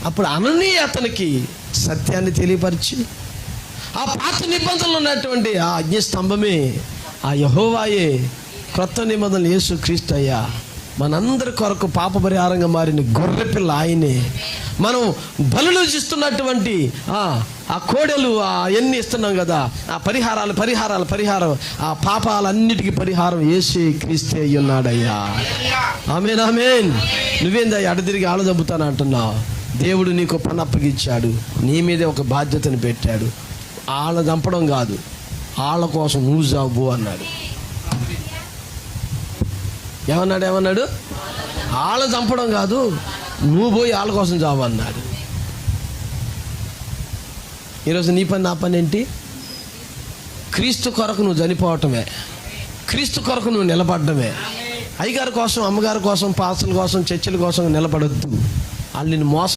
అప్పుడు అననీయ అతనికి సత్యాన్ని తెలియపరిచి, ఆ పాత నిబంధనలు ఉన్నటువంటి ఆ అగ్నిస్తంభమే ఆ యెహోవాయే, క్రొత్త నిబంధనలు యేసు క్రీస్తు అయ్యా, మనందరి కొరకు పాప పరిహారంగా మారిన గొర్రెపిల్ల ఆయనే. మనం బలులు ఇస్తున్నటువంటి ఆ కోడెలు అవన్నీ ఇస్తున్నాం కదా, ఆ పరిహారం, ఆ పాపాలన్నిటికీ పరిహారం యేసే క్రీస్తే అయ్యి ఉన్నాడయ్యా. ఆమేన్, ఆమేన్. నువ్వేందయ్యా అటు తిరిగి ఆళ్ళు చంపుతాను అంటున్నావు? దేవుడు నీకు పని అప్పగిచ్చాడు, నీ మీదే ఒక బాధ్యతను పెట్టాడు. ఆళ్ళ చంపడం కాదు, ఆళ్ళ కోసం నువ్వు జాబు అన్నాడు. ఏమన్నాడు? ఆళ్ళ చంపడం కాదు, నువ్వు పోయి వాళ్ళ కోసం జాబు అన్నాడు. ఈరోజు నీ పని నా పని ఏంటి? క్రీస్తు కొరకు నువ్వు చనిపోవటమే, క్రీస్తు కొరకు నువ్వు నిలబడమే. అయ్యగారి కోసం, అమ్మగారి కోసం, పాస్టర్ల కోసం, చర్చిల కోసం నిలబడొద్దు. వాళ్ళు నిన్ను మోసం